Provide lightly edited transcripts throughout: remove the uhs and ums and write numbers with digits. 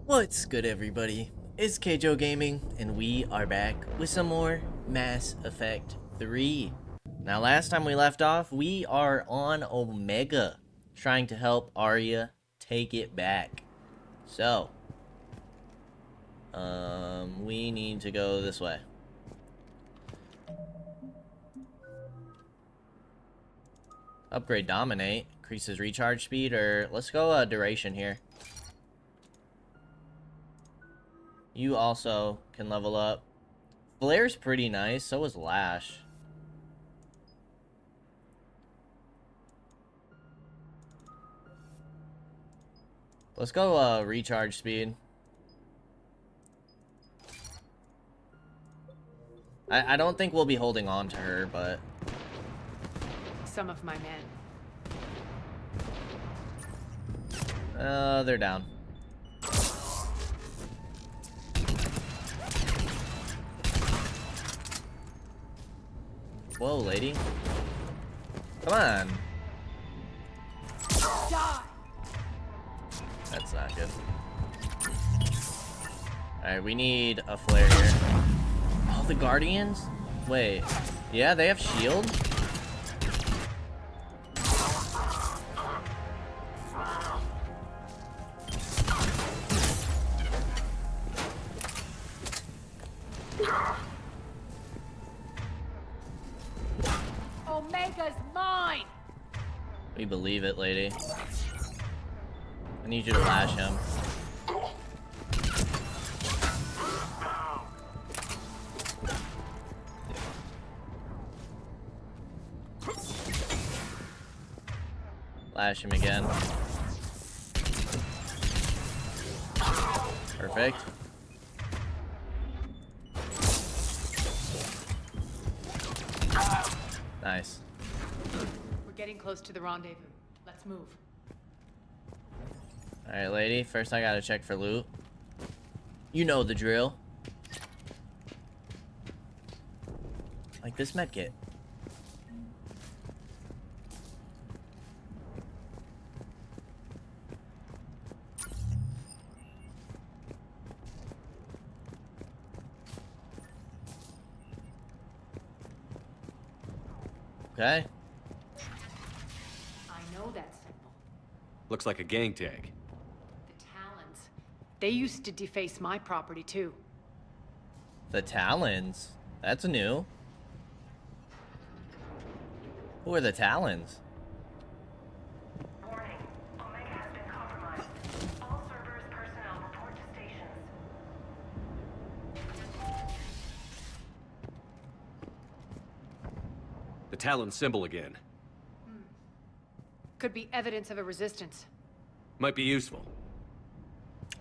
What's good, everybody? It's Kaige-O Gaming, and we are back with some more Mass Effect 3. Now, last time we left off, we are on Omega, trying to help Arya take it back. So, we need to go this way. Upgrade Dominate, increases recharge speed, or let's go duration here. You also can level up. Flare's pretty nice, so is Lash. Let's go recharge speed. I don't think we'll be holding on to her, but... Some of my men. They're down. Whoa, lady. Come on. Die. That's not good. Alright, we need a flare here. Oh, the Guardians? Wait. Yeah, they have shield? Omega's mine. We believe it, lady. I need you to lash him. Lash him again. Perfect. Nice. We're getting close to the rendezvous. Let's move. Alright, lady. First I gotta check for loot. You know the drill. Like this medkit. Okay. I know that signal. Looks like a gang tag. The Talons. They used to deface my property too. The Talons. That's new. Who are the Talons? Warning. Omega has been compromised. All servers, personnel, report to stations. The Talon symbol again. Could be evidence of a resistance. Might be useful.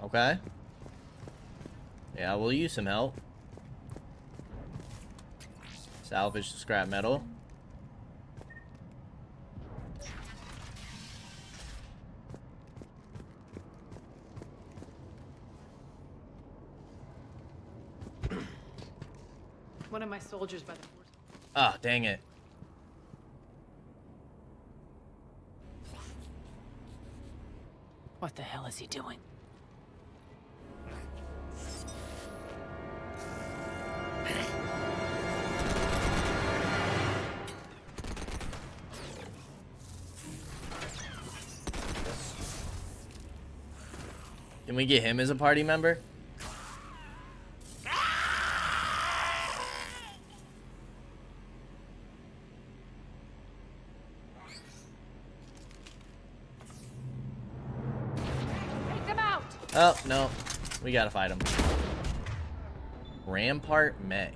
Okay. Yeah, we'll use some help. Salvage the scrap metal. One of my soldiers by the force. Ah, dang it. What the hell is he doing? Can we get him as a party member? Take them out! Oh, no. We gotta fight him. Rampart Mech.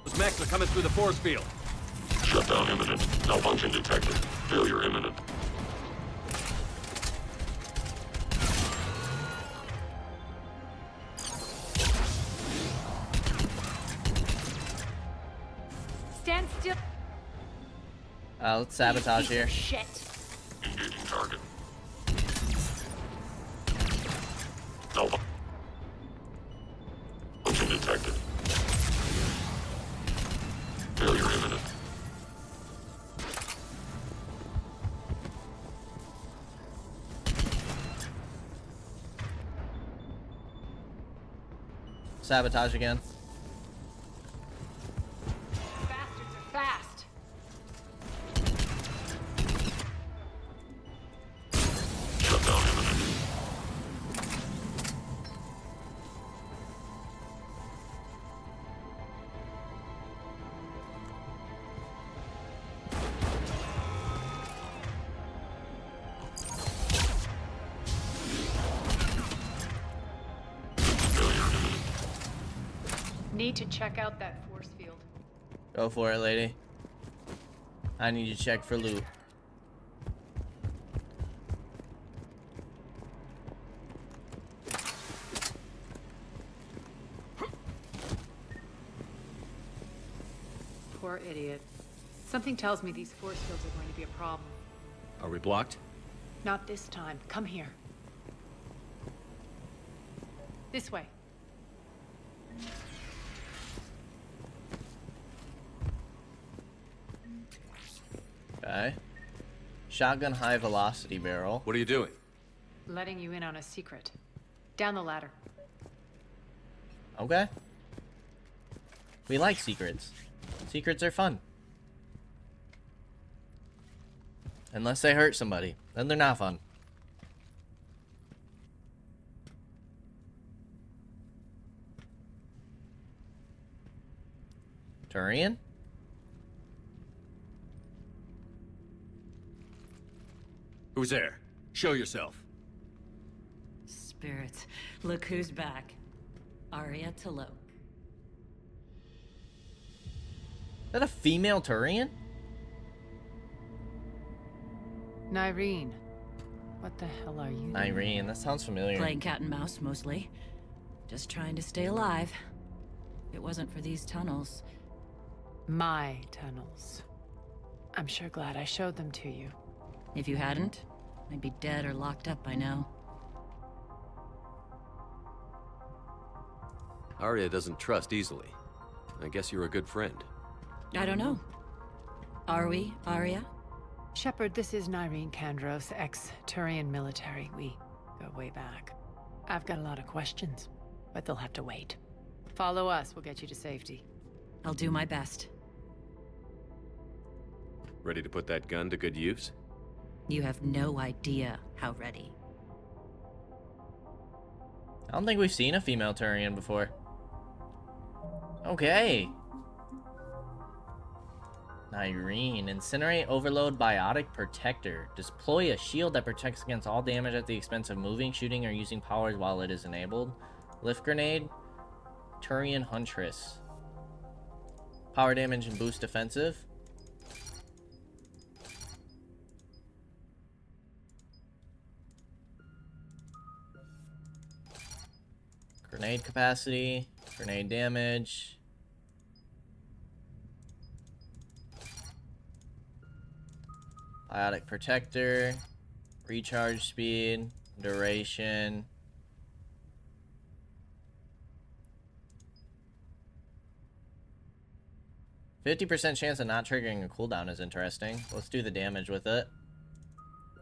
Those mechs are coming through the force field. Shutdown imminent. Malfunction detected. Failure imminent. Stand still. Let's sabotage here. Shit. Engaging target. Malfunction detected. Failure imminent. Sabotage again. Bastards are fast. Shutdown imminent. Need to check out that force field. Go for it, lady. I need to check for loot. Poor idiot. Something tells me these force fields are going to be a problem. Are we blocked? Not this time. Come here. This way. Okay. Shotgun high velocity barrel. What are you doing? Letting you in on a secret. Down the ladder. Okay. We like secrets. Secrets are fun. Unless they hurt somebody. Then they're not fun. Turian? Who's there? Show yourself. Spirits, look who's back. Arya Taloke. Is that a female Turian? Nyreen. What the hell are you doing? Irene, that sounds familiar. Playing cat and mouse, mostly. Just trying to stay alive. If it wasn't for these tunnels. My tunnels. I'm sure glad I showed them to you. If you hadn't, I'd be dead or locked up by now. Arya doesn't trust easily. I guess you're a good friend. I don't know. Are we, Arya? Shepard, this is Nyreen Kandros, ex-Turian military. We go way back. I've got a lot of questions, but they'll have to wait. Follow us, we'll get you to safety. I'll do my best. Ready to put that gun to good use? You have no idea how ready. I don't think we've seen a female Turian before. Okay. Irene, incinerate overload biotic protector. Deploy a shield that protects against all damage at the expense of moving, shooting, or using powers while it is enabled. Lift grenade. Turian huntress. Power damage and boost defensive. Grenade capacity. Grenade damage. Biotic protector, recharge speed, duration. %50 chance of not triggering a cooldown is interesting. Let's do the damage with it.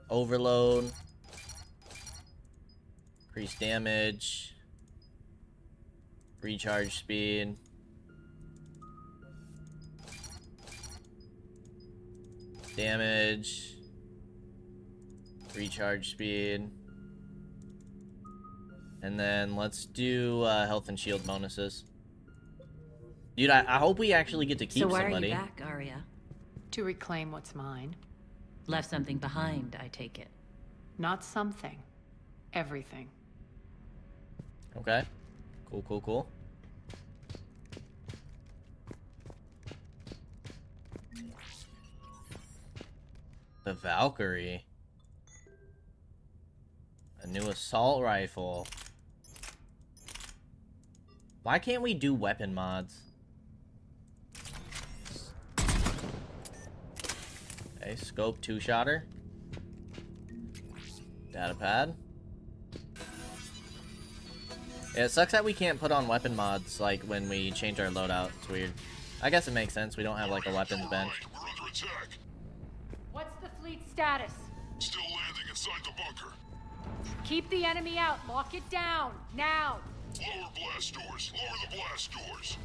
Overload. Increase damage. Recharge speed. Damage. Recharge speed. And then let's do health and shield bonuses. Dude, I hope we actually get to keep So why somebody. are you back, Arya? To reclaim what's mine. Left something behind, I take it. Not something. Everything. Okay. Cool, cool, cool. The Valkyrie. A new assault rifle. Why can't we do weapon mods? Okay, scope 2-shotter. Data pad. Yeah, it sucks that we can't put on weapon mods like when we change our loadout. It's weird. I guess it makes sense. We don't have like a weapons You're bench. right. We're under attack. What's the fleet status? Still landing inside the bunker. Keep the enemy out. Lock it down. Now. Lower blast doors. Lower the blast doors.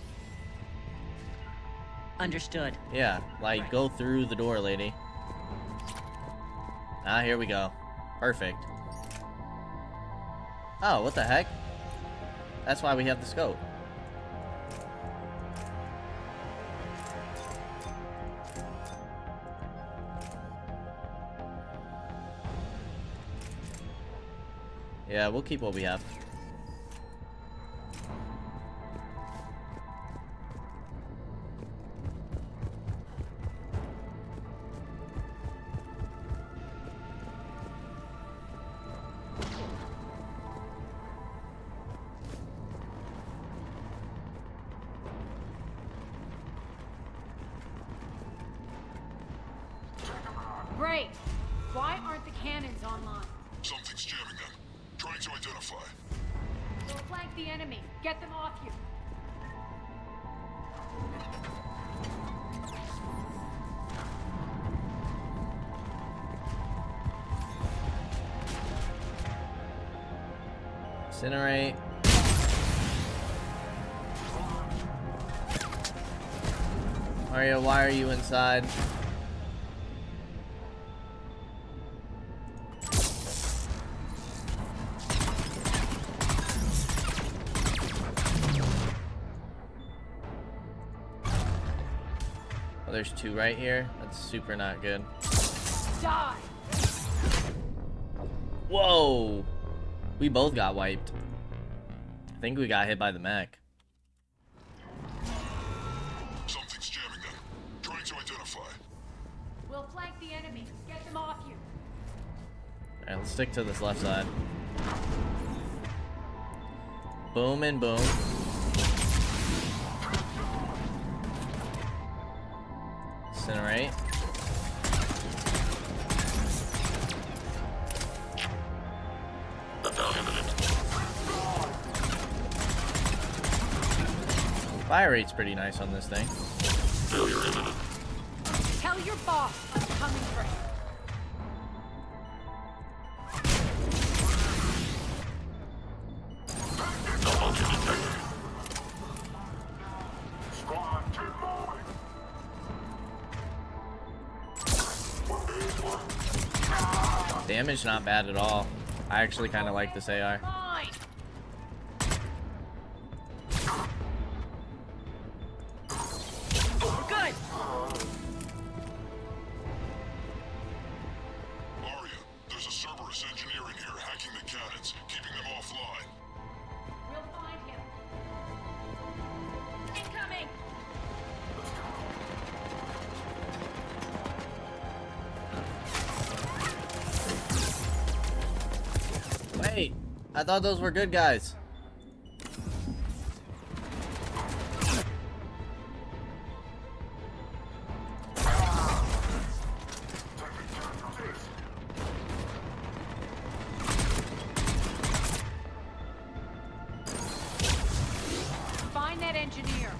Understood. Yeah, like go through the door, lady. Ah, here we go. Perfect. Oh, what the heck? That's why we have the scope. Yeah, we'll keep what we have. Great. Why aren't the cannons online? Something's jamming them. Trying to identify. We'll flank the enemy. Get them off you. Incinerate. Mario, why are you inside? Oh, there's two right here. That's super not good. Die. Whoa! We both got wiped. I think we got hit by the mech. Something's jamming them. Trying to identify. We'll flank the enemy. Get them off you. Alright, let's stick to this left side. Boom and boom. Incinerate. Fire rate's pretty nice on this thing. Failure imminent. Tell your boss I'm coming for him. Malfunction detected. Damage not bad at all. I actually kind of like this AR. Mine. We're good. Aria, there's a Cerberus engineer in here hacking the cannons, keeping them offline. We'll find him. Incoming. Wait, I thought those were good guys. Find that engineer.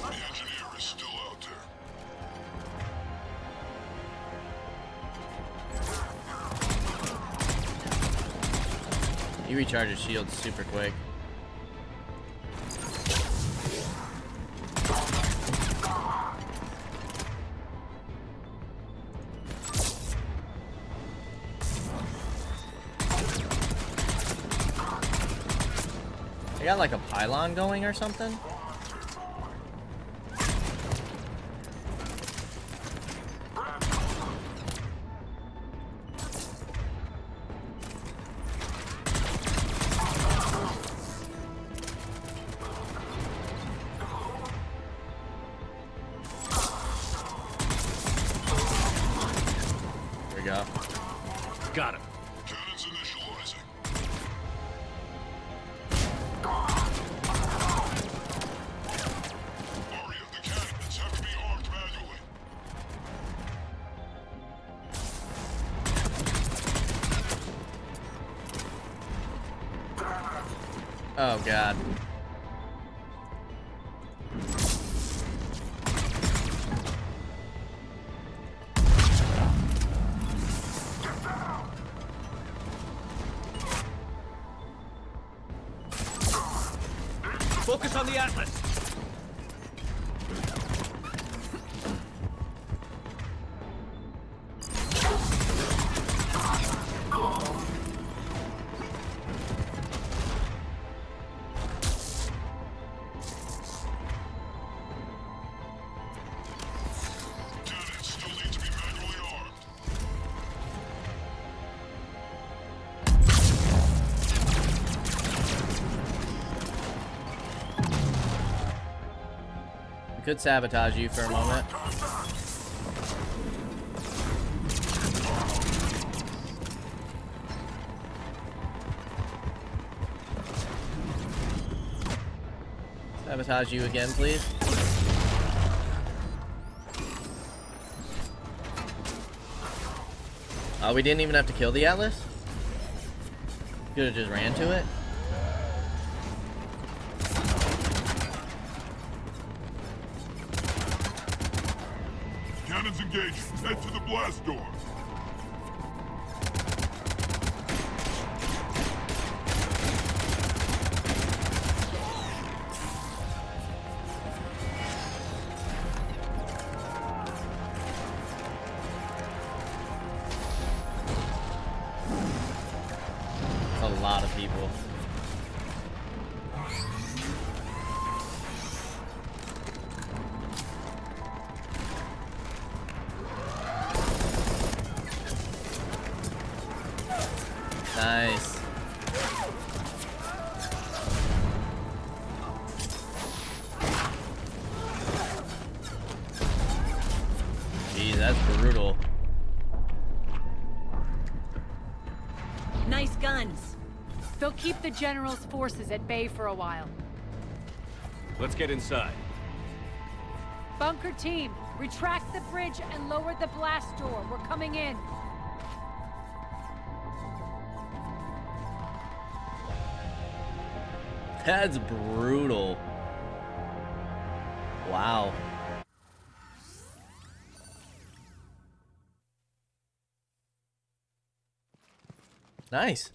The engineer is still out there. He recharges shields super quick. They got like a pylon going or something? we go. Got him. Cannons initializing. Aria, the cannons have to be armed manually. Oh god. Focus on the Atlas. Cannons still need to be manually armed. We could sabotage you for a moment. Sabotage you again, please. Oh, we didn't even have to kill the Atlas? Could have just ran to it. Cannons engaging. Head to the blast door. That's a lot of people. Nice. Jeez, that's brutal. Nice guns. They'll keep the General's forces at bay for a while. Let's get inside. Bunker team, retract the bridge and lower the blast door. We're coming in. That's brutal. Wow. Nice.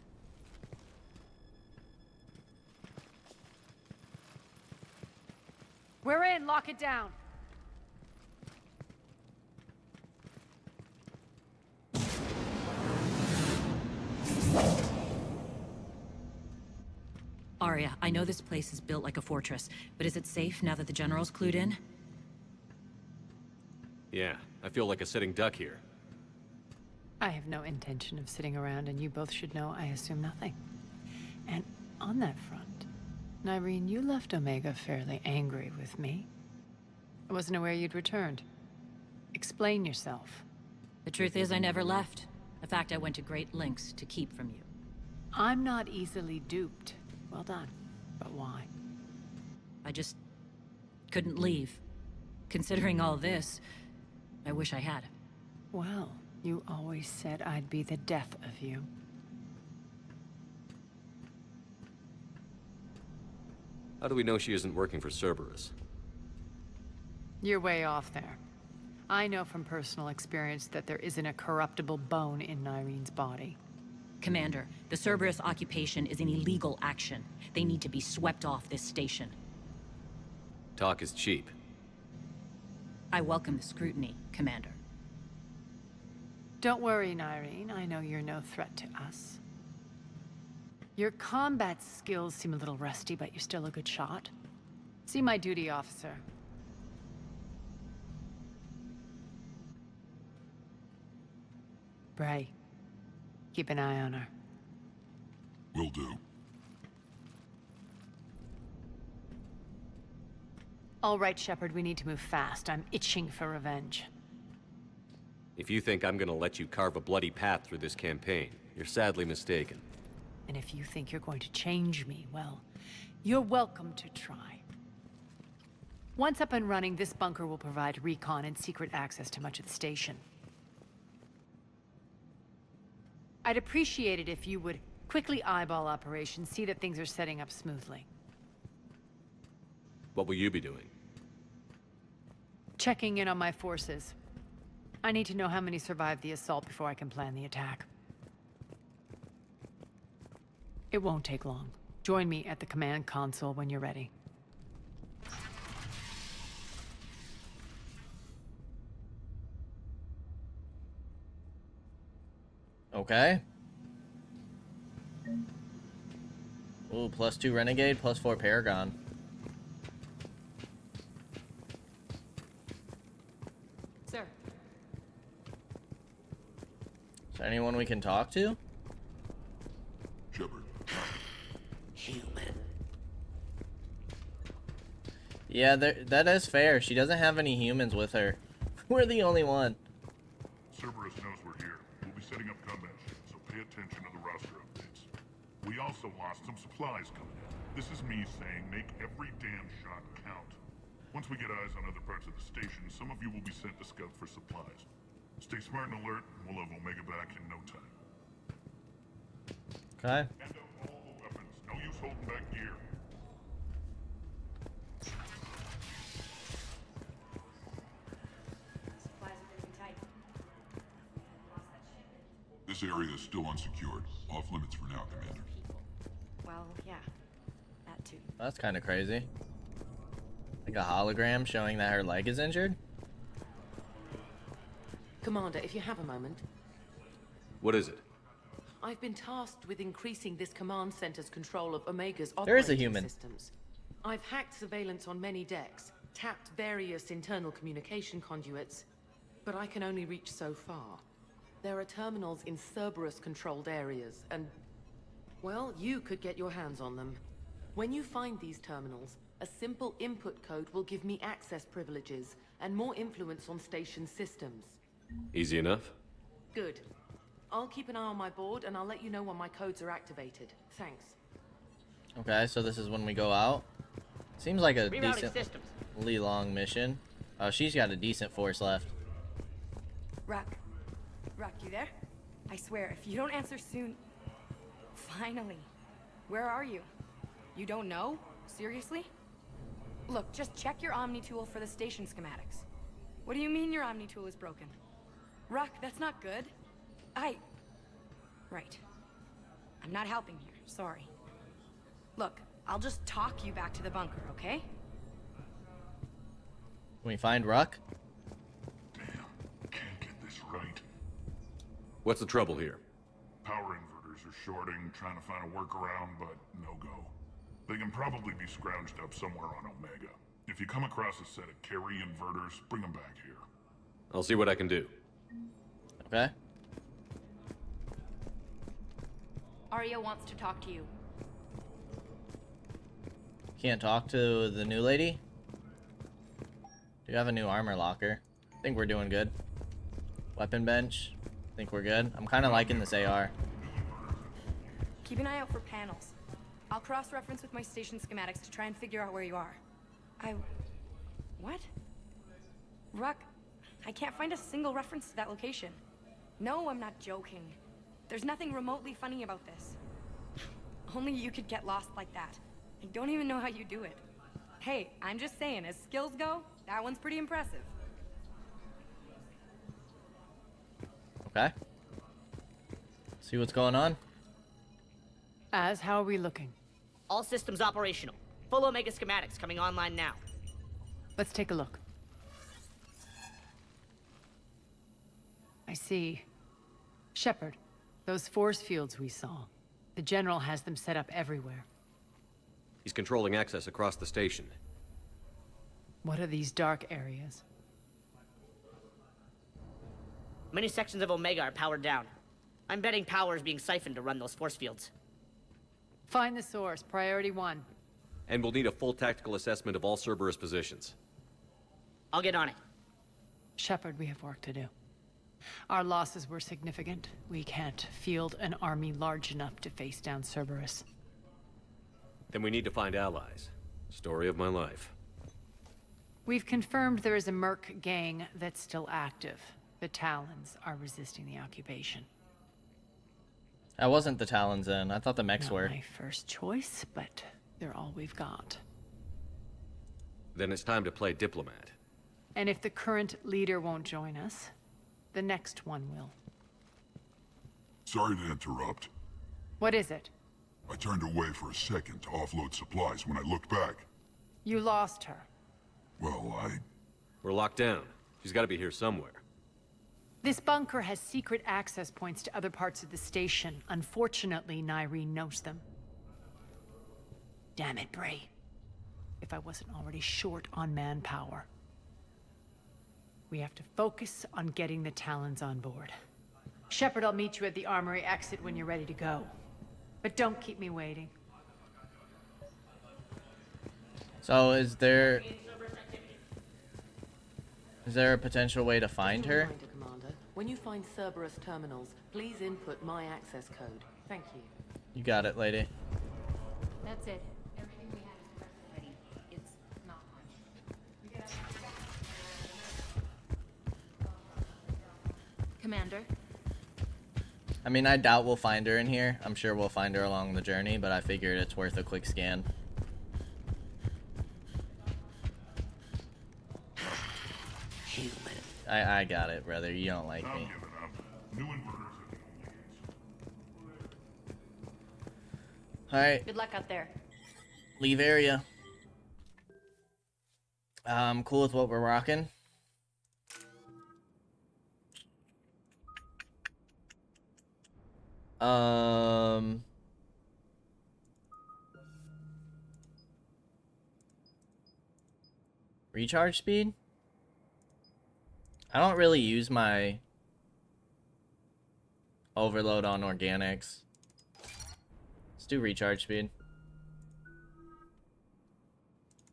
We're in. Lock it down. Arya, I know this place is built like a fortress, but is it safe now that the General's clued in? Yeah, I feel like a sitting duck here. I have no intention of sitting around, and you both should know I assume nothing. And on that front, Nyreen, you left Omega fairly angry with me. I wasn't aware you'd returned. Explain yourself. The truth is, I never left. In fact, I went to great lengths to keep from you. I'm not easily duped. Well done. But why? I just couldn't leave. Considering all this, I wish I had. Well, you always said I'd be the death of you. How do we know she isn't working for Cerberus? You're way off there. I know from personal experience that there isn't a corruptible bone in Nyreen's body. Commander, the Cerberus occupation is an illegal action. They need to be swept off this station. Talk is cheap. I welcome the scrutiny, Commander. Don't worry, Nyreen. I know you're no threat to us. Your combat skills seem a little rusty, but you're still a good shot. See my duty officer. Bray, keep an eye on her. Will do. All right, Shepard, we need to move fast. I'm itching for revenge. If you think I'm gonna let you carve a bloody path through this campaign, you're sadly mistaken. And if you think you're going to change me, well, you're welcome to try. Once up and running, this bunker will provide recon and secret access to much of the station. I'd appreciate it if you would quickly eyeball operations, see that things are setting up smoothly. What will you be doing? Checking in on my forces. I need to know how many survived the assault before I can plan the attack. It won't take long. Join me at the command console when you're ready. Okay. Ooh, +2 Renegade, +4 Paragon. Sir. Is there anyone we can talk to? Shepard. Yeah, that is fair. She doesn't have any humans with her. We're the only one. Cerberus knows we're here. We'll be setting up combat ships, so pay attention to the roster updates. We also lost some supplies coming in. This is me saying make every damn shot count. Once we get eyes on other parts of the station, some of you will be sent to scout for supplies. Stay smart and alert, and we'll have Omega back in no time. Okay. Hand out all the weapons. No use holding back gear. This area is still unsecured. Off limits for now, Commander. Well, yeah. That too. That's kind of crazy. Like a hologram showing that her leg is injured? Commander, if you have a moment. What is it? I've been tasked with increasing this command center's control of Omega's There is a operating human. systems. I've hacked surveillance on many decks, tapped various internal communication conduits, but I can only reach so far. There are terminals in Cerberus-controlled areas, and, well, you could get your hands on them. When you find these terminals, a simple input code will give me access privileges and more influence on station systems. Easy enough? Good. I'll keep an eye on my board, and I'll let you know when my codes are activated. Thanks. Okay, so this is when we go out. Seems like a Rerouting decently systems. long mission. Oh, she's got a decent force left. Ruck. Ruck, you there? I swear, if you don't answer soon... Finally. Where are you? You don't know? Seriously? Look, just check your Omni tool for the station schematics. What do you mean your Omni tool is broken? Ruck, that's not good. Right. I'm not helping here, sorry. Look, I'll just talk you back to the bunker, okay? Can we find Ruck? Damn, can't get this right. What's the trouble here? Power inverters are shorting, trying to find a workaround, but no go. They can probably be scrounged up somewhere on Omega. If you come across a set of carry inverters, bring them back here. I'll see what I can do. Okay. Arya wants to talk to you. Can't talk to the new lady? Do you have a new armor locker? I think we're doing good. Weapon bench. I think we're good. I'm kind of liking this AR. Keep an eye out for panels. I'll cross-reference with my station schematics to try and figure out where you are. What? Ruck, I can't find a single reference to that location. No, I'm not joking. There's nothing remotely funny about this. Only you could get lost like that. I don't even know how you do it. Hey, I'm just saying, as skills go, that one's pretty impressive. Okay. See what's going on? How are we looking? All systems operational. Full Omega schematics coming online now. Let's take a look. I see. Shepard, those force fields we saw. The General has them set up everywhere. He's controlling access across the station. What are these dark areas? Many sections of Omega are powered down. I'm betting power is being siphoned to run those force fields. Find the source, priority 1. And we'll need a full tactical assessment of all Cerberus positions. I'll get on it. Shepard, we have work to do. Our losses were significant. We can't field an army large enough to face down Cerberus. Then we need to find allies. Story of my life. We've confirmed there is a merc gang that's still active. The Talons are resisting the occupation. That wasn't the Talons in. I thought the mechs Not were. my first choice, but they're all we've got. Then it's time to play diplomat. And if the current leader won't join us, the next one will. Sorry to interrupt. What is it? I turned away for a second to offload supplies. When I looked back, You lost her. well, We're locked down. She's got to be here somewhere. This bunker has secret access points to other parts of the station. Unfortunately, Nyreen knows them. Damn it, Bray. If I wasn't already short on manpower. We have to focus on getting the Talons on board. Shepard, I'll meet you at the armory exit when you're ready to go. But don't keep me waiting. So is there a potential way to find Just a her? reminder, Commander. When you find Cerberus terminals, please input my access code. Thank you. You got it, lady. That's it. Everything we had is ready. It's not much. Commander, I mean, I doubt we'll find her in here. I'm sure we'll find her along the journey, but I figured it's worth a quick scan. Human. I got it, brother. You don't like I'm me. giving up. New inverters are the only answer. Alright, good luck out there. leave area. I'm cool with what we're rocking. Recharge speed? I don't really use my overload on organics. Let's do recharge speed.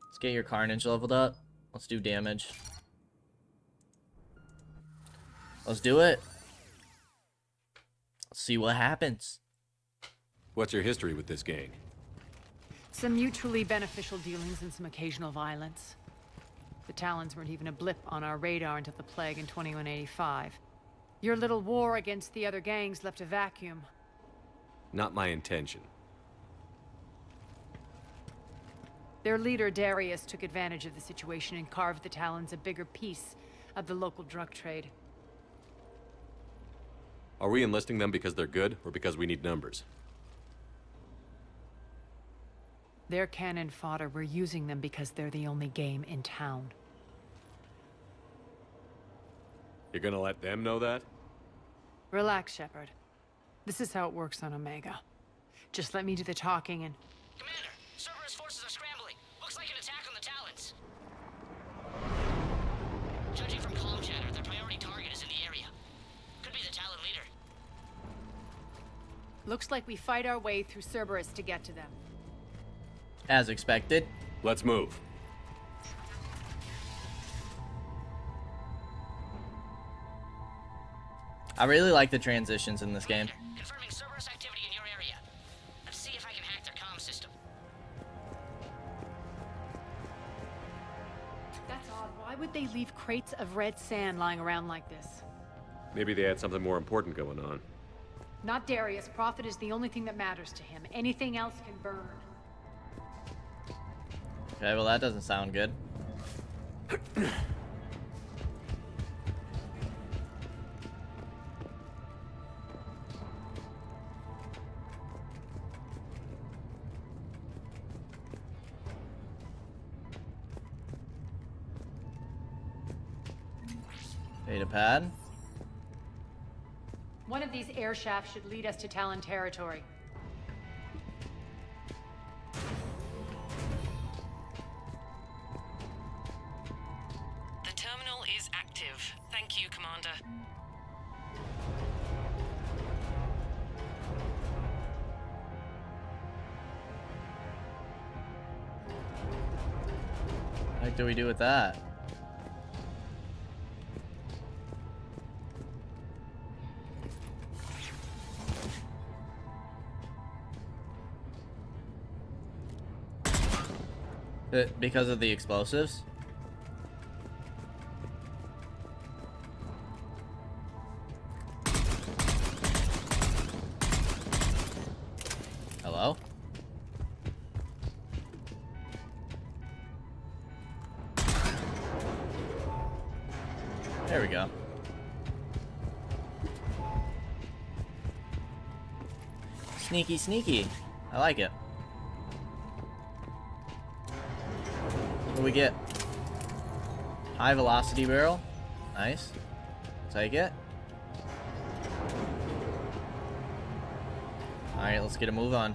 Let's get your carnage leveled up. Let's do damage. Let's do it. Let's see what happens. What's your history with this gang? Some mutually beneficial dealings and some occasional violence. The Talons weren't even a blip on our radar until the plague in 2185. Your little war against the other gangs left a vacuum. Not my intention. Their leader, Darius, took advantage of the situation and carved the Talons a bigger piece of the local drug trade. Are we enlisting them because they're good, or because we need numbers? They're cannon fodder. We're using them because they're the only game in town. You're gonna let them know that? Relax, Shepard. This is how it works on Omega. Just let me do the talking and... Commander, Cerberus forces are scrambling. Looks like an attack on the Talons. Judging from comm chatter, their priority target is in the area. Could be the Talon leader. Looks like we fight our way through Cerberus to get to them. As expected. Let's move. I really like the transitions in this game. Commander, confirming Cerberus activity in your area. Let's see if I can hack their comm system. That's odd. Why would they leave crates of red sand lying around like this? Maybe they had something more important going on. Not Darius. Profit is the only thing that matters to him. Anything else can burn. Okay, well that doesn't sound good. Data pad. One of these air shafts should lead us to Talon territory. The terminal is active. Thank you, Commander. What the heck do we do with that? Because of the explosives? Hello? There we go. Sneaky, sneaky. I like it. What do we get? High velocity barrel. Nice. Take it. Alright, let's get a move on.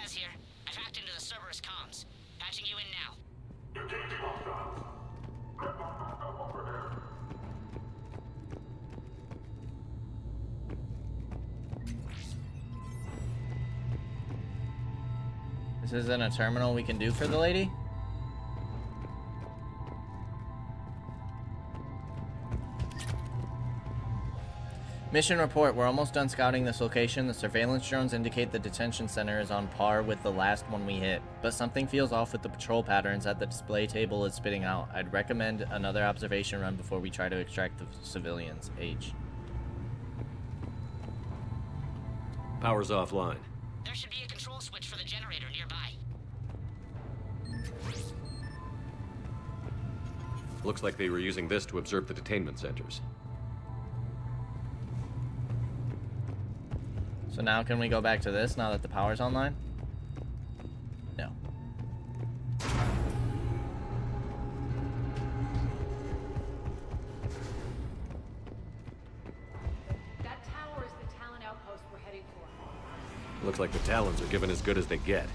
Az here. I've hacked into the Cerberus comms. Patching you in now. This isn't a terminal we can do for the lady? Mission report. We're almost done scouting this location. The surveillance drones indicate the detention center is on par with the last one we hit, but something feels off with the patrol patterns that the display table is spitting out. I'd recommend another observation run before we try to extract the civilians. H. Power's offline. There should be a control switch for the generator nearby. Looks like they were using this to observe the detainment centers. So now can we go back to this now that the power's online? No. That tower is the Talon outpost we're heading for. Looks like the Talons are given as good as they get.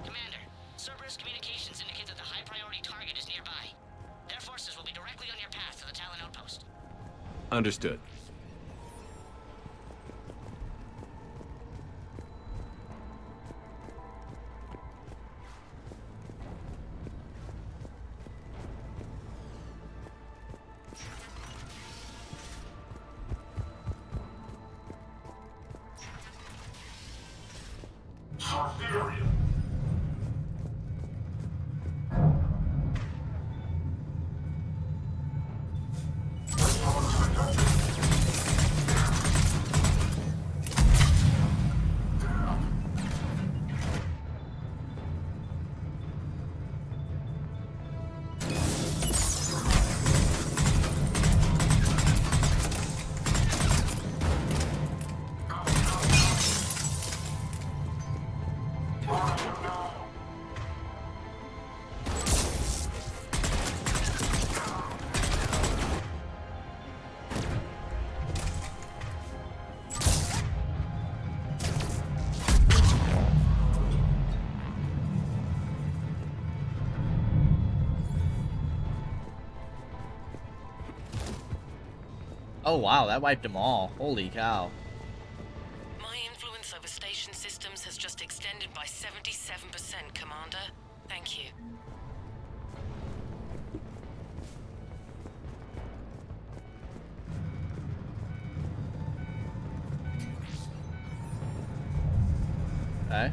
Commander, Cerberus communications indicate that the high-priority target is nearby. Their forces will be directly on your path to the Talon outpost. Understood. Oh wow, that wiped them all. Holy cow. My influence over station systems has just extended by 77%, Commander. Thank you. Okay.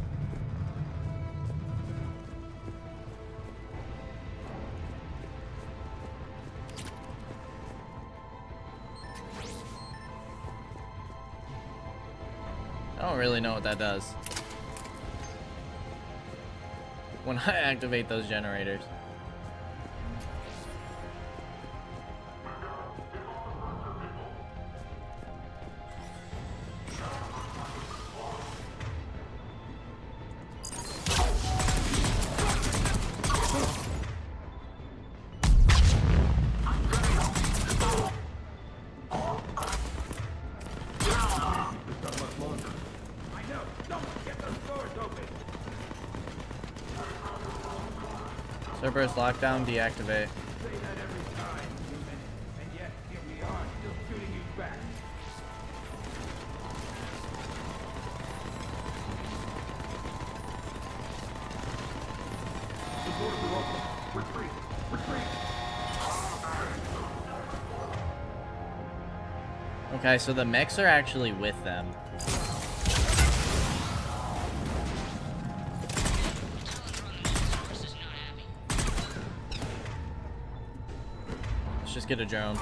I don't really know what that does when I activate those generators. Cerberus lockdown, deactivate. Okay, so the mechs are actually with them. Let's just get a drone.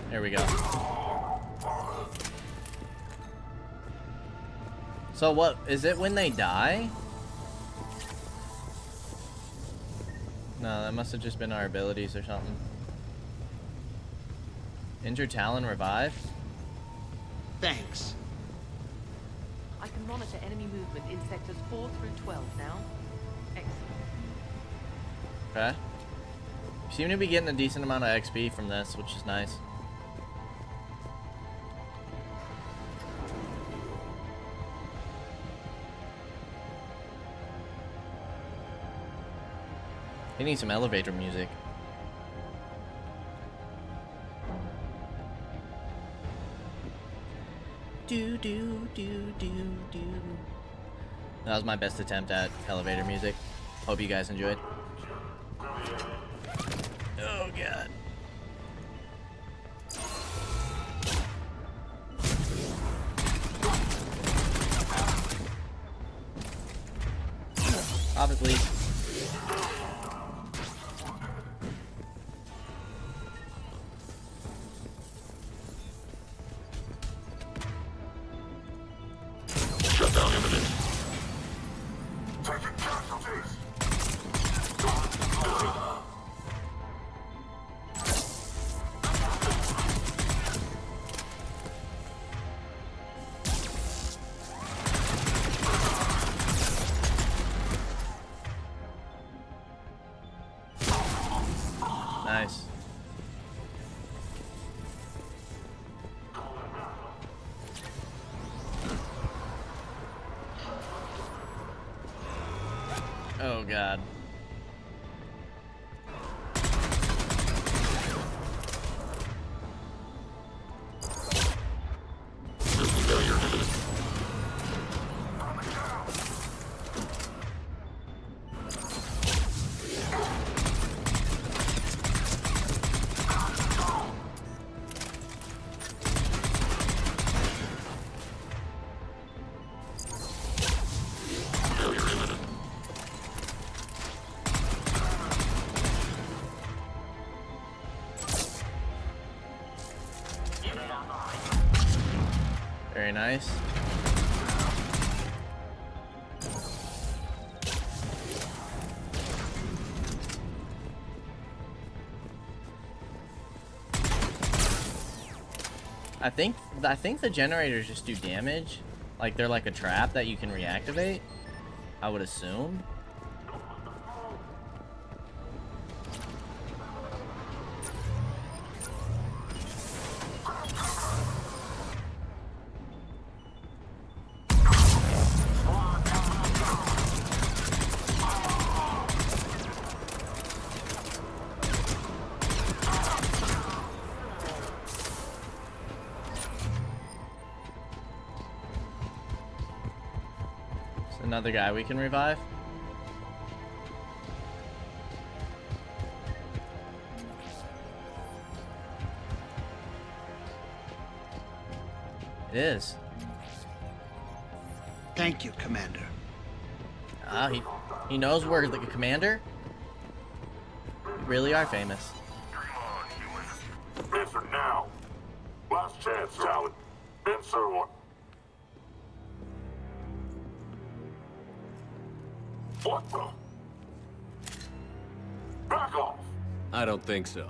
There we go. So what, is it when they die? No, that must have just been our abilities or something. Injured Talon revived? Thanks. I can monitor enemy movement in sectors 4 through 12 now. Excellent. Okay. You seem to be getting a decent amount of XP from this, which is nice. He needs some elevator music. Do do do do do. That was my best attempt at elevator music. Hope you guys enjoyed. Oh god. Pop it, please. Shutdown imminent. Taking casualties. Nice. Oh god. Very nice. I think the generators just do damage. Like they're like a trap that you can reactivate, I would assume. Another guy we can revive. It is. Thank you, Commander. Ah, he knows we're the commander. We really are famous. Come on, human. Answer now. Last chance, Talon. Answer or... What the? Back off! I don't think so.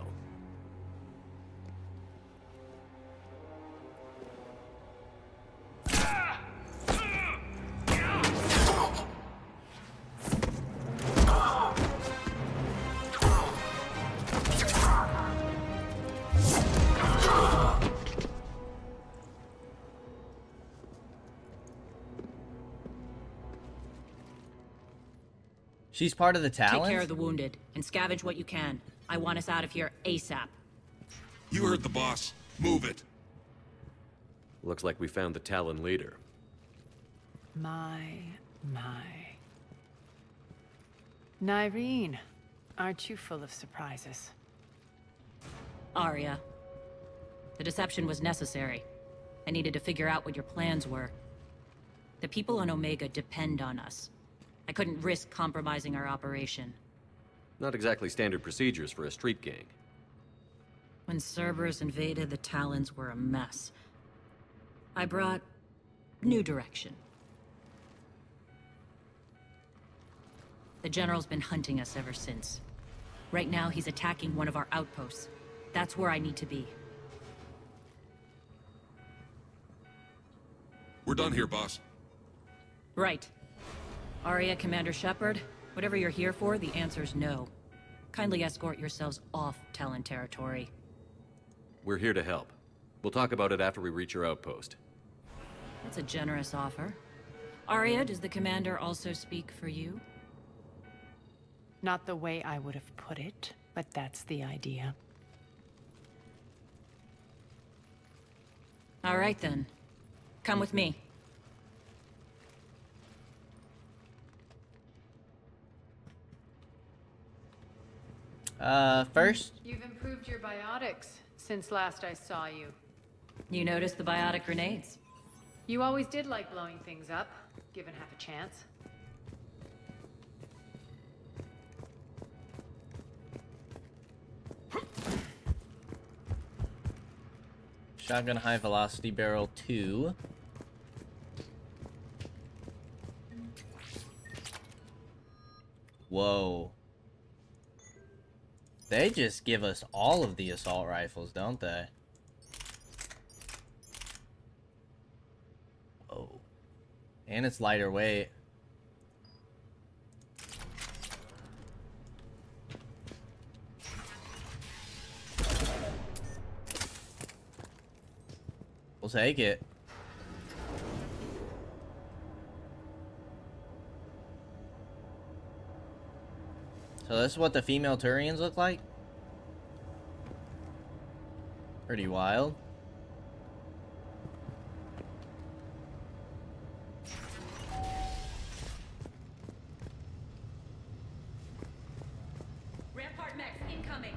She's part of the Talons? Take care of the wounded, and scavenge what you can. I want us out of here ASAP. You heard the boss. Move it. Looks like we found the Talon leader. My. Nyreen, aren't you full of surprises? Arya. The deception was necessary. I needed to figure out what your plans were. The people on Omega depend on us. I couldn't risk compromising our operation. Not exactly standard procedures for a street gang. When Cerberus invaded, the Talons were a mess. I brought new direction. The General's been hunting us ever since. Right now, he's attacking one of our outposts. That's where I need to be. We're done here, boss. Right. Arya, Commander Shepard, whatever you're here for, the answer's no. Kindly escort yourselves off Talon territory. We're here to help. We'll talk about it after we reach your outpost. That's a generous offer. Arya, does the Commander also speak for you? Not the way I would have put it, but that's the idea. All right, then. Come with me. First? You've improved your biotics since last I saw you. You noticed the biotic grenades? You always did like blowing things up, given half a chance. Shotgun high velocity barrel 2. Whoa. They just give us all of the assault rifles, don't they? Whoa. And it's lighter weight. We'll take it. So this is what the female Turians look like? Pretty wild. Rampart mechs incoming.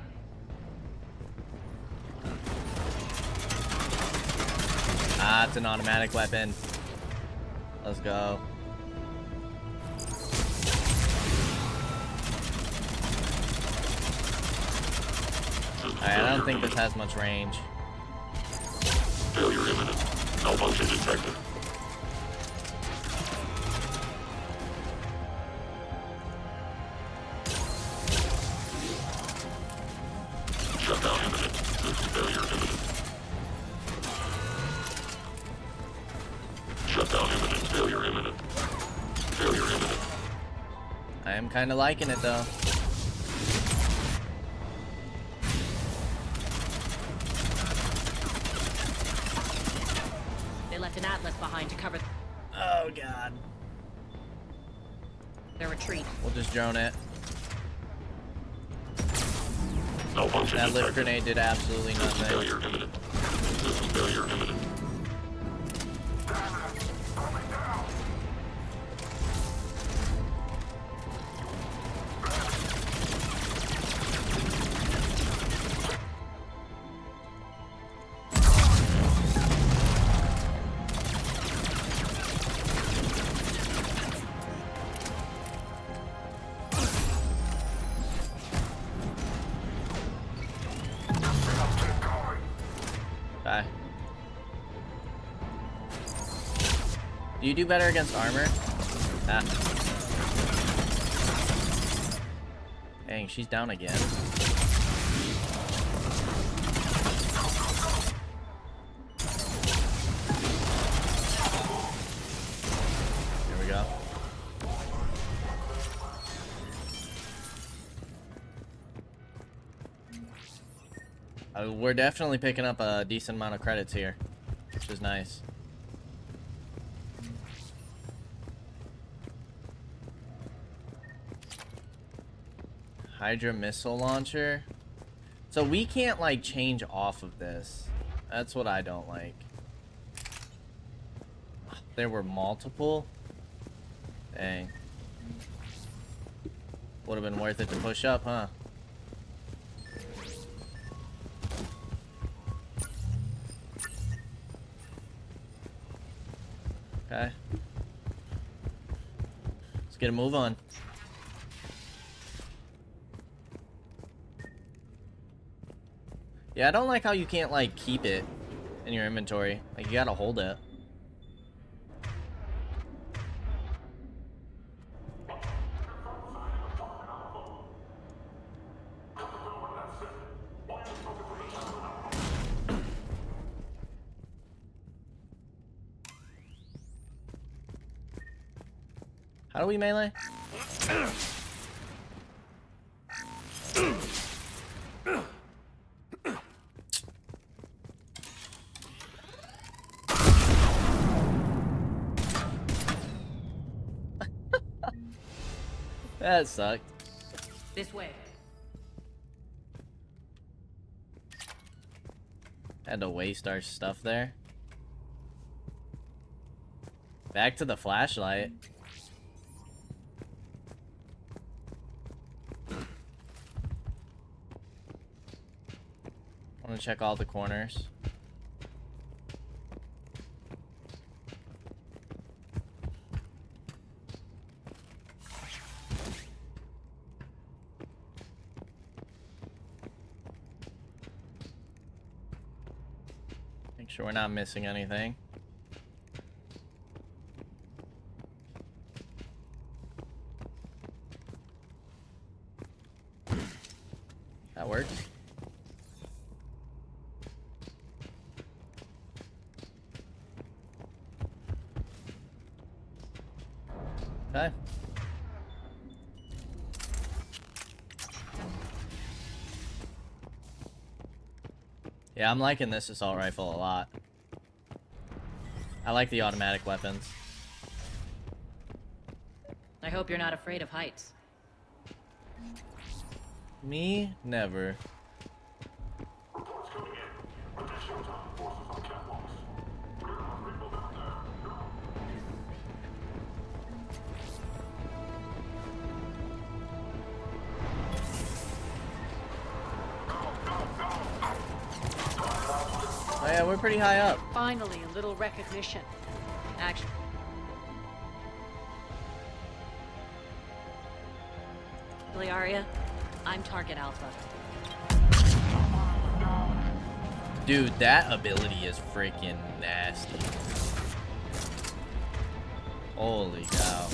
Ah, it's an automatic weapon. Let's go. Alright, I don't think this has much range. Failure imminent. Malfunction detected. Shutdown imminent. System failure imminent. Shutdown imminent. Failure imminent. Failure imminent. I am kind of liking it though. They left an atlas behind to cover Oh god. their retreat. We'll just drone it. Malfunction That lift detected. grenade did absolutely System nothing. failure imminent. System failure imminent. Bye. Do you do better against armor? Ah. Dang, she's down again. Here we go. We're definitely picking up a decent amount of credits here, which is nice. Hydra missile launcher. So we can't like change off of this. That's what I don't like. There were multiple. Dang. Would have been worth it to push up, huh? Okay. Let's get a move on. Yeah, I don't like how you can't, like, keep it in your inventory. Like, you gotta hold it. How do we melee? That sucked. This way. Had to waste our stuff there. Back to the flashlight. I want to check all the corners. Make sure we're not missing anything. That works. Okay. Yeah, I'm liking this assault rifle a lot. I like the automatic weapons. I hope you're not afraid of heights. Me? Never. Oh yeah, we're pretty high up. Finally, a little recognition. Action. Liaria, I'm target alpha. Dude, that ability is freaking nasty. Holy cow.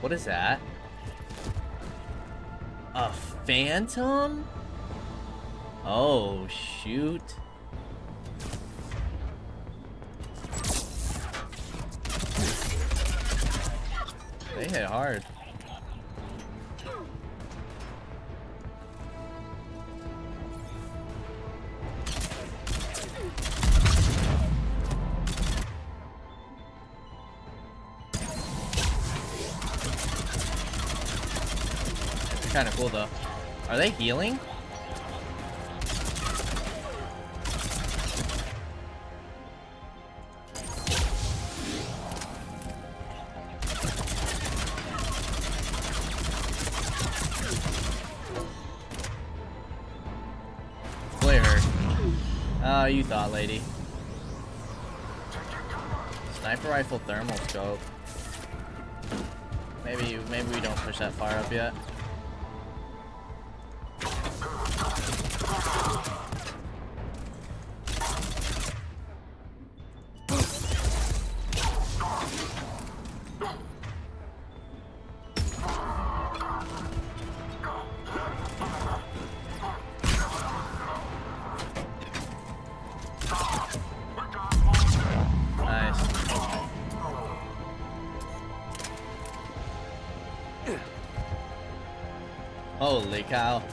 What is that? A phantom? Oh, shoot. They hit hard. Kind of cool though. Are they healing? Flare her. Oh, you thought, lady. Sniper rifle thermal scope. Maybe we don't push that far up yet. Holy cow.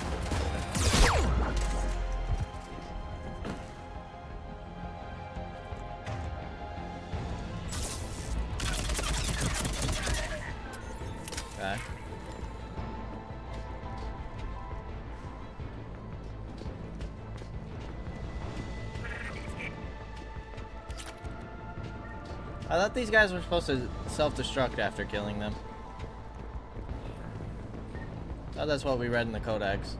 Okay. I thought these guys were supposed to self-destruct after killing them. Oh, that's what we read in the codex.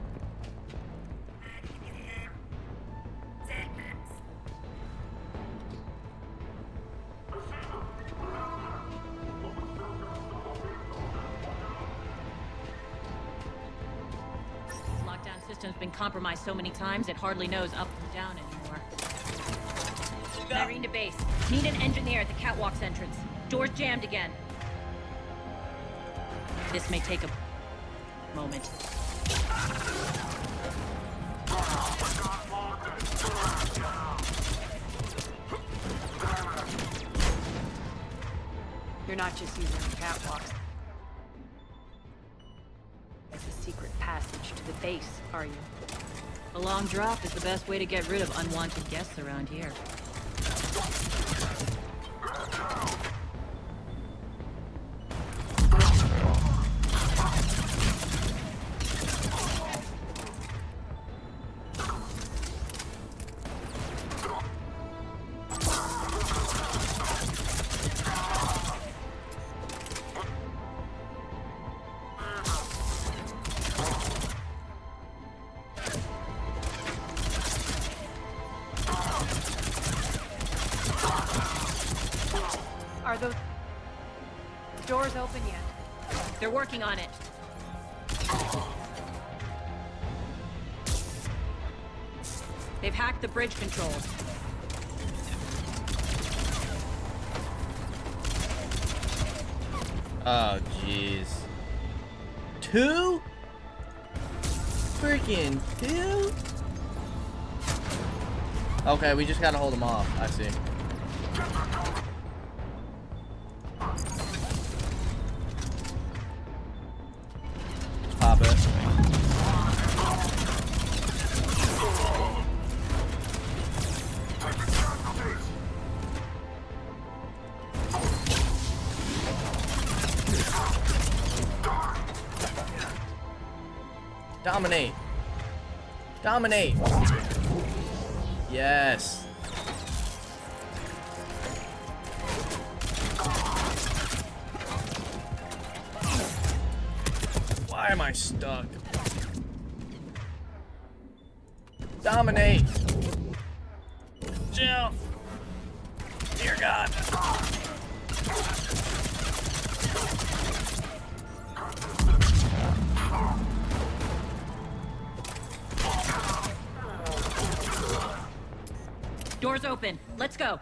Lockdown system's been compromised so many times it hardly knows up from down anymore. Irene to base. Need an engineer at the catwalk's entrance. Door's jammed again. This may take a moment. You're not just using the catwalks as a secret passage to the base, are you? A long drop is the best way to get rid of unwanted guests around here. Are those doors open yet? They're working on it. They've hacked the bridge controls. Oh, jeez. 2? Freaking 2? Okay, we just gotta hold them off. I see. Pop it. Dominate. Dominate. Yes. Why am I stuck? Dominate. Jill. Dear God. Doors open. Let's go.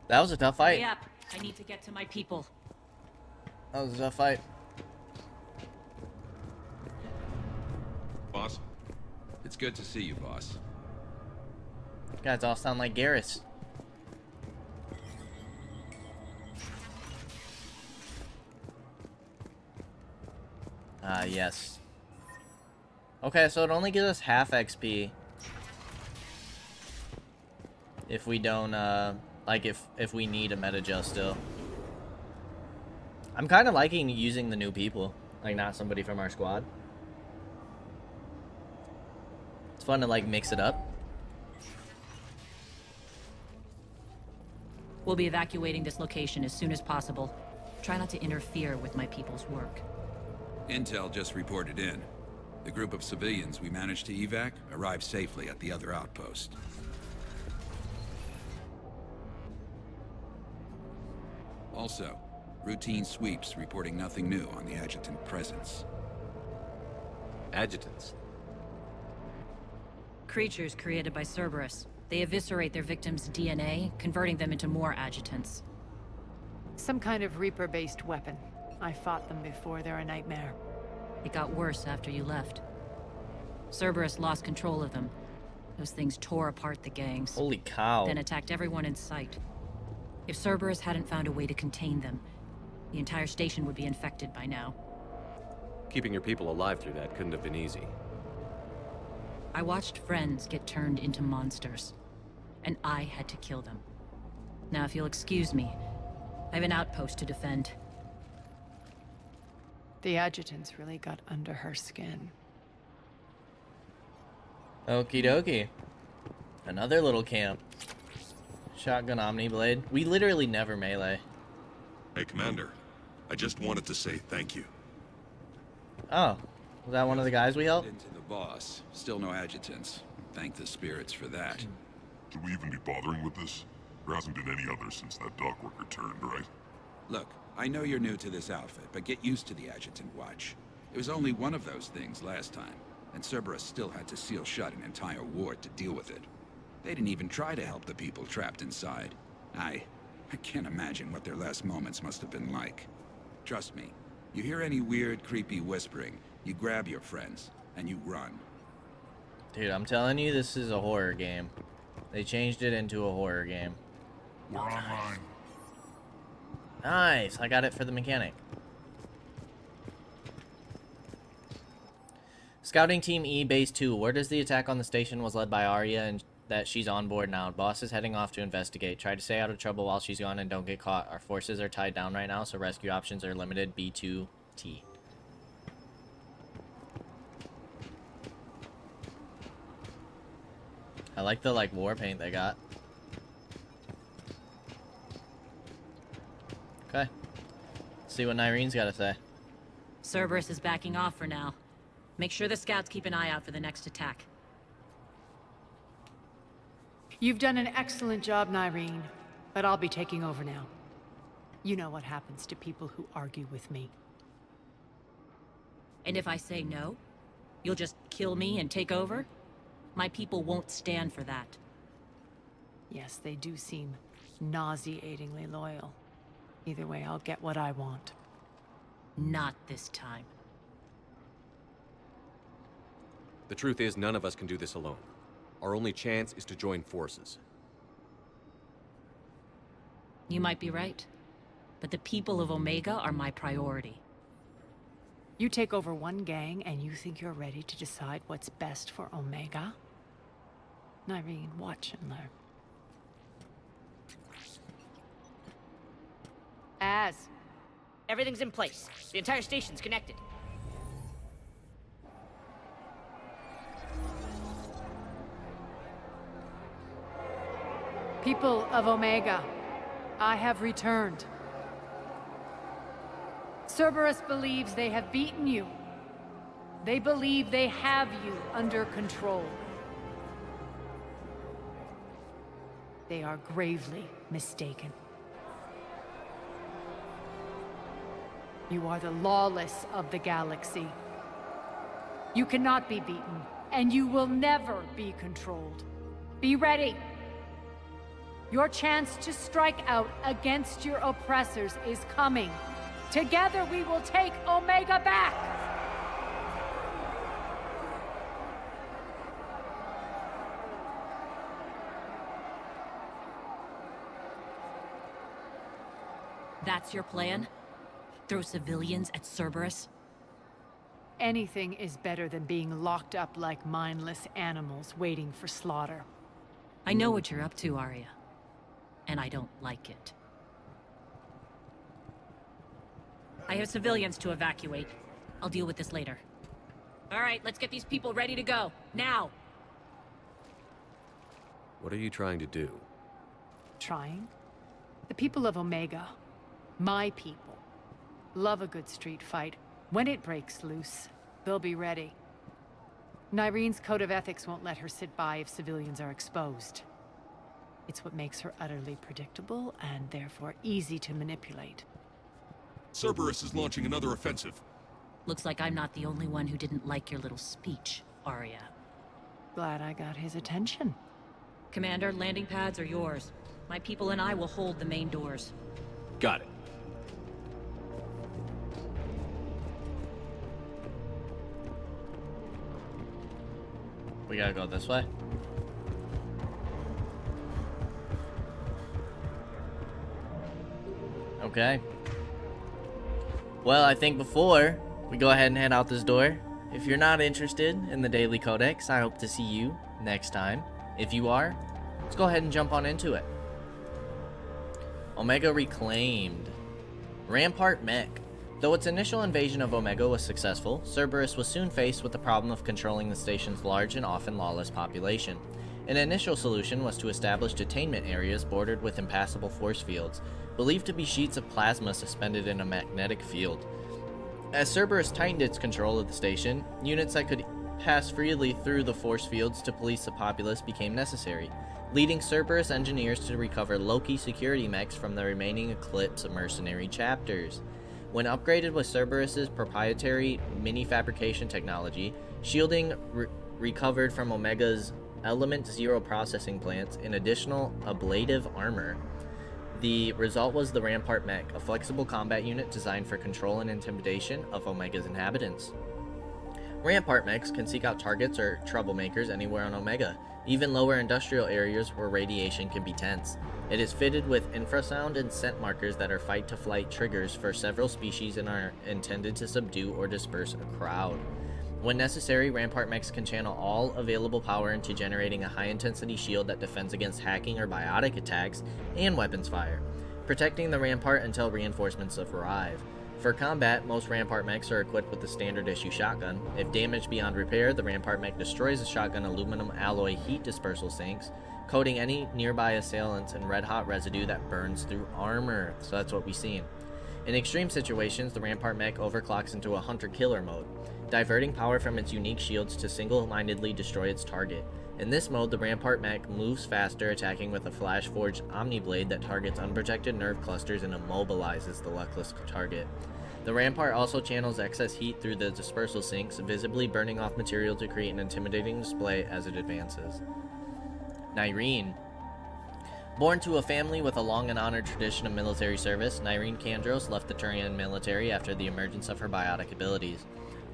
That was a tough fight. Hurry up. I need to get to my people. That was a tough fight. Boss? It's good to see you, boss. You guys all sound like Garrus. Ah, yes. Okay, so it only gives us half XP. If we don't, like if we need a meta gel still. I'm kind of liking using the new people. Like, not somebody from our squad. It's fun to, like, mix it up. We'll be evacuating this location as soon as possible. Try not to interfere with my people's work. Intel just reported in. The group of civilians we managed to evac arrived safely at the other outpost. Also, routine sweeps reporting nothing new on the adjutant presence. Adjutants? Creatures created by Cerberus. They eviscerate their victims' DNA, converting them into more adjutants. Some kind of Reaper-based weapon. I fought them before, they're a nightmare. It got worse after you left. Cerberus lost control of them. Those things tore apart the gangs. Holy cow. Then attacked everyone in sight. If Cerberus hadn't found a way to contain them, the entire station would be infected by now. Keeping your people alive through that couldn't have been easy. I watched friends get turned into monsters, and I had to kill them. Now, if you'll excuse me, I have an outpost to defend. The adjutants really got under her skin. Okie dokie. Another little camp. Shotgun Omni Blade. We literally never melee. Hey, Commander. I just wanted to say thank you. Oh. Was that one of the guys we helped? Into the boss. Still no adjutants. Thank the spirits for that. Should we even be bothering with this? There hasn't been any others since that dockworker turned, right? Look, I know you're new to this outfit, but get used to the adjutant watch. It was only one of those things last time, and Cerberus still had to seal shut an entire ward to deal with it. They didn't even try to help the people trapped inside. I can't imagine what their last moments must have been like. Trust me, you hear any weird, creepy whispering, you grab your friends, and you run. Dude, I'm telling you, this is a horror game. They changed it into a horror game. We're online. Nice, I got it for the mechanic. Scouting Team E, Base 2. Word is the attack on the station was led by Arya and that she's on board now. Boss is heading off to investigate. Try to stay out of trouble while she's gone and don't get caught. Our forces are tied down right now, so rescue options are limited. B2T. I like the war paint they got. Okay. Let's see what Nyrene's got to say. Cerberus is backing off for now. Make sure the scouts keep an eye out for the next attack. You've done an excellent job, Nyrene, but I'll be taking over now. You know what happens to people who argue with me. And if I say no, you'll just kill me and take over? My people won't stand for that. Yes, they do seem nauseatingly loyal. Either way, I'll get what I want. Not this time. The truth is, none of us can do this alone. Our only chance is to join forces. You might be right, but the people of Omega are my priority. You take over one gang and you think you're ready to decide what's best for Omega? Nyrene, watch and learn. Everything's in place. The entire station's connected. People of Omega, I have returned. Cerberus believes they have beaten you. They believe they have you under control. They are gravely mistaken. You are the lawless of the galaxy. You cannot be beaten, and you will never be controlled. Be ready. Your chance to strike out against your oppressors is coming. Together we will take Omega back! That's your plan? Throw civilians at Cerberus? Anything is better than being locked up like mindless animals waiting for slaughter. I know what you're up to, Arya. And I don't like it. I have civilians to evacuate. I'll deal with this later. All right, let's get these people ready to go. Now! What are you trying to do? Trying? The people of Omega, my people, love a good street fight. When it breaks loose, they'll be ready. Nyrene's code of ethics won't let her sit by if civilians are exposed. It's what makes her utterly predictable and therefore easy to manipulate. Cerberus is launching another offensive. Looks like I'm not the only one who didn't like your little speech, Arya. Glad I got his attention. Commander, landing pads are yours. My people and I will hold the main doors. Got it. We gotta go this way. Okay. Well, I think before we go ahead and head out this door, if you're not interested in the Daily Codex, I hope to see you next time. If you are, let's go ahead and jump on into it. Omega Reclaimed. Rampart Mech. Though its initial invasion of Omega was successful, Cerberus was soon faced with the problem of controlling the station's large and often lawless population. An initial solution was to establish detainment areas bordered with impassable force fields, believed to be sheets of plasma suspended in a magnetic field. As Cerberus tightened its control of the station, units that could pass freely through the force fields to police the populace became necessary, leading Cerberus engineers to recover Loki security mechs from the remaining Eclipse mercenary chapters. When upgraded with Cerberus's proprietary mini-fabrication technology, shielding recovered from Omega's Element Zero processing plants in additional ablative armor. The result was the Rampart Mech, a flexible combat unit designed for control and intimidation of Omega's inhabitants. Rampart Mechs can seek out targets or troublemakers anywhere on Omega, even lower industrial areas where radiation can be tense. It is fitted with infrasound and scent markers that are fight-to-flight triggers for several species and are intended to subdue or disperse a crowd. When necessary, Rampart Mechs can channel all available power into generating a high-intensity shield that defends against hacking or biotic attacks and weapons fire, protecting the Rampart until reinforcements arrive. For combat, most Rampart Mechs are equipped with the standard issue shotgun. If damaged beyond repair, the Rampart Mech destroys the shotgun aluminum alloy heat dispersal sinks, coating any nearby assailants in red-hot residue that burns through armor. So that's what we've seen. In extreme situations, the Rampart Mech overclocks into a hunter-killer mode, diverting power from its unique shields to single-mindedly destroy its target. In this mode, the Rampart Mech moves faster, attacking with a flash-forged Omni-Blade that targets unprotected nerve clusters and immobilizes the luckless target. The Rampart also channels excess heat through the dispersal sinks, visibly burning off material to create an intimidating display as it advances. Nyreen. Born to a family with a long and honored tradition of military service, Nyreen Kandros left the Turian military after the emergence of her biotic abilities.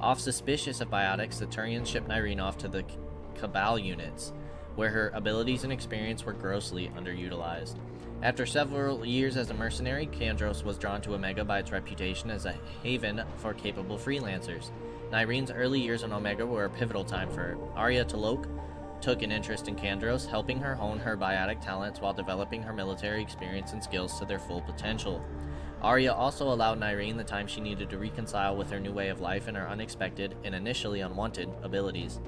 Off suspicious of biotics, the Turians shipped Nyreen off to the Cabal units, where her abilities and experience were grossly underutilized. After several years as a mercenary, Kandros was drawn to Omega by its reputation as a haven for capable freelancers. Nyreen's early years on Omega were a pivotal time for her. Arya T'Loak took an interest in Kandros, helping her hone her biotic talents while developing her military experience and skills to their full potential. Arya also allowed Nyreen the time she needed to reconcile with her new way of life and her unexpected and initially unwanted abilities.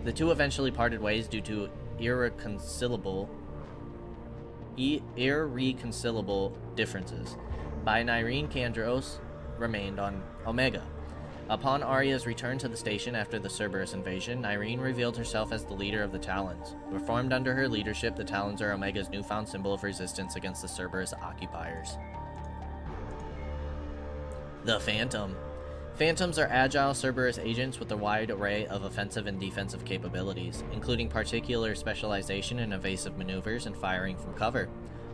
The two eventually parted ways due to irreconcilable differences. By Nyreen, Kandros remained on Omega. Upon Arya's return to the station after the Cerberus invasion, Nyreen revealed herself as the leader of the Talons. Reformed under her leadership, the Talons are Omega's newfound symbol of resistance against the Cerberus occupiers. The Phantom. Phantoms are agile Cerberus agents with a wide array of offensive and defensive capabilities, including particular specialization in evasive maneuvers and firing from cover.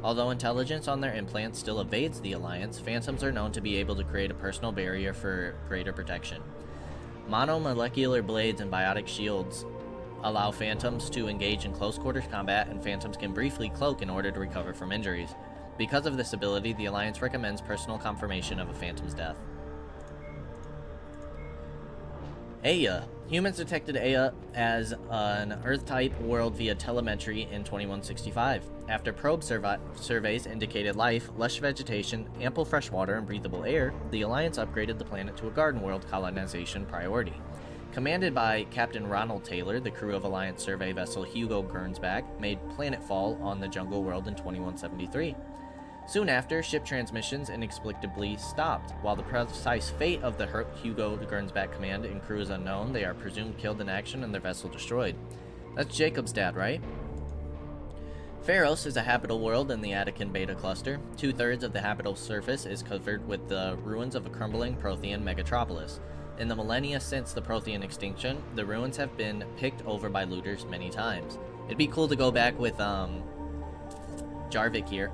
Although intelligence on their implants still evades the Alliance, Phantoms are known to be able to create a personal barrier for greater protection. Monomolecular blades and biotic shields allow Phantoms to engage in close-quarters combat, and Phantoms can briefly cloak in order to recover from injuries. Because of this ability, the Alliance recommends personal confirmation of a Phantom's death. Aya. Humans detected Aya as an Earth-type world via telemetry in 2165. After probe surveys indicated life, lush vegetation, ample fresh water, and breathable air, the Alliance upgraded the planet to a garden world colonization priority. Commanded by Captain Ronald Taylor, the crew of Alliance survey vessel Hugo Gernsback made planetfall on the jungle world in 2173. Soon after, ship transmissions inexplicably stopped. While the precise fate of the Hugo Gernsback command and crew is unknown, they are presumed killed in action and their vessel destroyed. That's Jacob's dad, right? Pharos is a habitable world in the Attican Beta cluster. 2/3 of the habitable surface is covered with the ruins of a crumbling Prothean megatropolis. In the millennia since the Prothean extinction, the ruins have been picked over by looters many times. It'd be cool to go back with Jarvik here.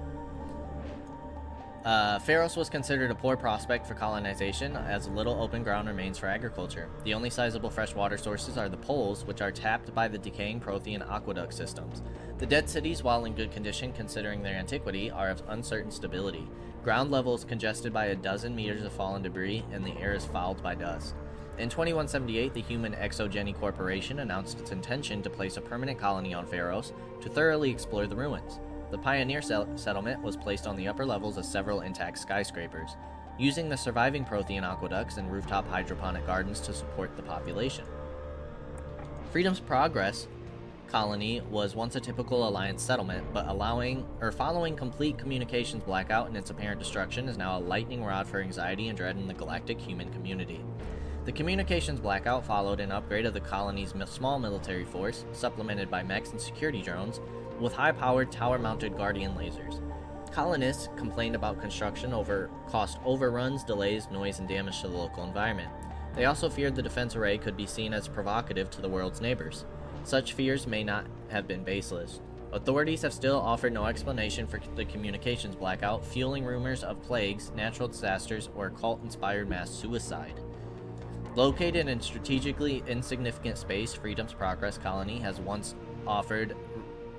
Pharos was considered a poor prospect for colonization, as little open ground remains for agriculture. The only sizable freshwater sources are the poles, which are tapped by the decaying Prothean aqueduct systems. The dead cities, while in good condition considering their antiquity, are of uncertain stability. Ground level is congested by a dozen meters of fallen debris, and the air is fouled by dust. In 2178, the Human Exogeny Corporation announced its intention to place a permanent colony on Pharos to thoroughly explore the ruins. The pioneer settlement was placed on the upper levels of several intact skyscrapers. using the surviving Prothean aqueducts and rooftop hydroponic gardens to support the population. Freedom's Progress colony was once a typical Alliance settlement, but following complete communications blackout and its apparent destruction is now a lightning rod for anxiety and dread in the galactic human community. The communications blackout followed an upgrade of the colony's small military force, supplemented by mechs and security drones, with high-powered tower-mounted Guardian lasers. Colonists complained about construction cost overruns, delays, noise, and damage to the local environment. They also feared the defense array could be seen as provocative to the world's neighbors. Such fears may not have been baseless. Authorities have still offered no explanation for the communications blackout, fueling rumors of plagues, natural disasters, or cult-inspired mass suicide. Located in strategically insignificant space, Freedom's Progress colony has once offered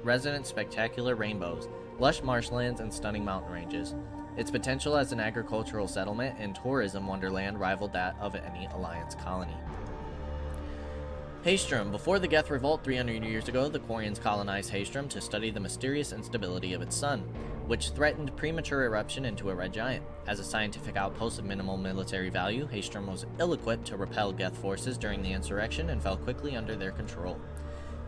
residents spectacular rainbows, lush marshlands, and stunning mountain ranges. Its potential as an agricultural settlement and tourism wonderland rivaled that of any Alliance colony. Haestrom. Before the Geth Revolt 300 years ago, the Quarians colonized Haestrom to study the mysterious instability of its sun, which threatened premature eruption into a red giant. As a scientific outpost of minimal military value, Haestrom was ill-equipped to repel Geth forces during the insurrection and fell quickly under their control.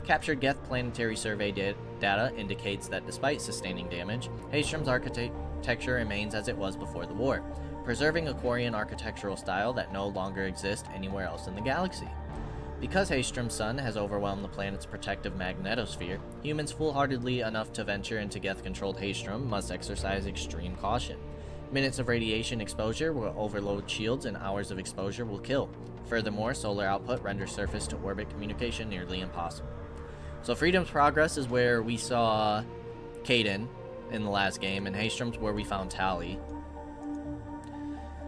Captured Geth planetary survey data indicates that despite sustaining damage, Haestrom's architecture remains as it was before the war, preserving a Quarian architectural style that no longer exists anywhere else in the galaxy. Because Haestrom's sun has overwhelmed the planet's protective magnetosphere, humans foolhardily enough to venture into Geth-controlled Haestrom must exercise extreme caution. Minutes of radiation exposure will overload shields and hours of exposure will kill. Furthermore, solar output renders surface-to-orbit communication nearly impossible. So Freedom's Progress is where we saw Kaidan in the last game, and Haestrom's where we found Tali.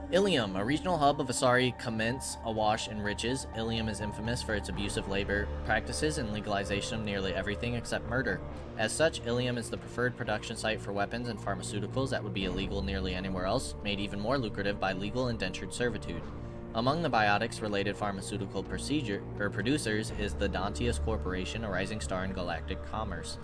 Ilium, a regional hub of Asari commence awash in riches. Ilium is infamous for its abusive labor practices and legalization of nearly everything except murder. As such, Ilium is the preferred production site for weapons and pharmaceuticals that would be illegal nearly anywhere else, made even more lucrative by legal indentured servitude. Among the biotics-related pharmaceutical producers is the Dantius Corporation, a rising star in galactic commerce.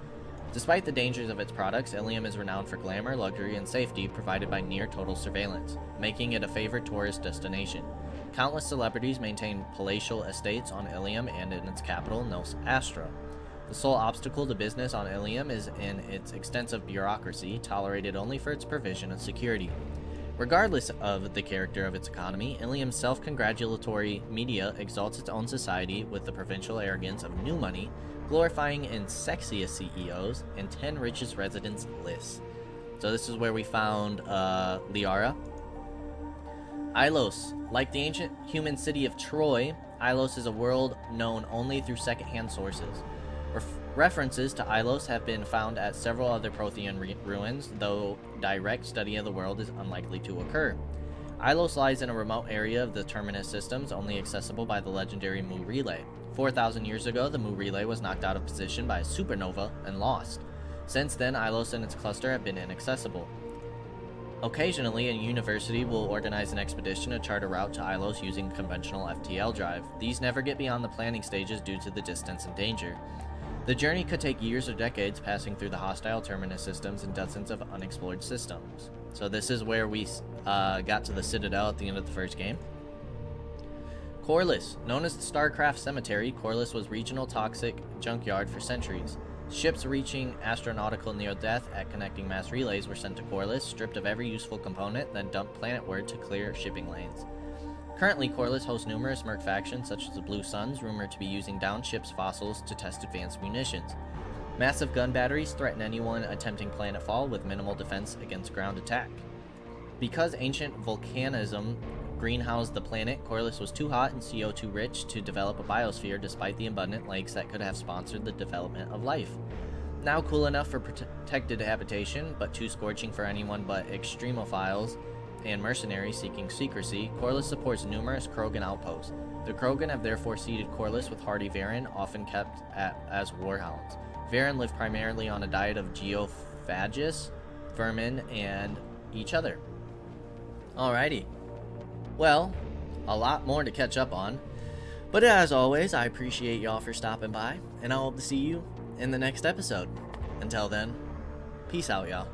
Despite the dangers of its products, Ilium is renowned for glamour, luxury, and safety provided by near-total surveillance, making it a favorite tourist destination. Countless celebrities maintain palatial estates on Ilium and in its capital, Nos Astra. The sole obstacle to business on Ilium is in its extensive bureaucracy, tolerated only for its provision of security. Regardless of the character of its economy, Ilium's self-congratulatory media exalts its own society with the provincial arrogance of new money, glorifying its sexiest CEOs and 10 richest residents lists. So this is where we found Liara. Ilos. Like the ancient human city of Troy, Ilos is a world known only through second-hand sources. References to Ilos have been found at several other Prothean ruins, though direct study of the world is unlikely to occur. Ilos lies in a remote area of the Terminus systems, only accessible by the legendary Mu Relay. 4,000 years ago, the Mu Relay was knocked out of position by a supernova and lost. Since then, Ilos and its cluster have been inaccessible. Occasionally, a university will organize an expedition to chart a route to Ilos using conventional FTL drive. These never get beyond the planning stages due to the distance and danger. The journey could take years or decades, passing through the hostile Terminus systems and dozens of unexplored systems. So this is where we got to the Citadel at the end of the first game. Corliss. Known as the Starcraft Cemetery, Corliss was regional toxic junkyard for centuries. Ships reaching astronautical near-death at connecting mass relays were sent to Corliss, stripped of every useful component, then dumped planetward to clear shipping lanes. Currently, Corliss hosts numerous merc factions, such as the Blue Suns, rumored to be using downed ships' fossils to test advanced munitions. Massive gun batteries threaten anyone attempting planetfall with minimal defense against ground attack. Because ancient volcanism greenhoused the planet, Corliss was too hot and CO2 rich to develop a biosphere despite the abundant lakes that could have sponsored the development of life. Now cool enough for protected habitation, but too scorching for anyone but extremophiles and mercenaries seeking secrecy, Corliss supports numerous Krogan outposts. The Krogan have therefore seeded Corliss with hardy Varen, often kept as warhounds. Varen live primarily on a diet of geophagus, vermin, and each other. Alrighty. Well, a lot more to catch up on. But as always, I appreciate y'all for stopping by, and I hope to see you in the next episode. Until then, peace out, y'all.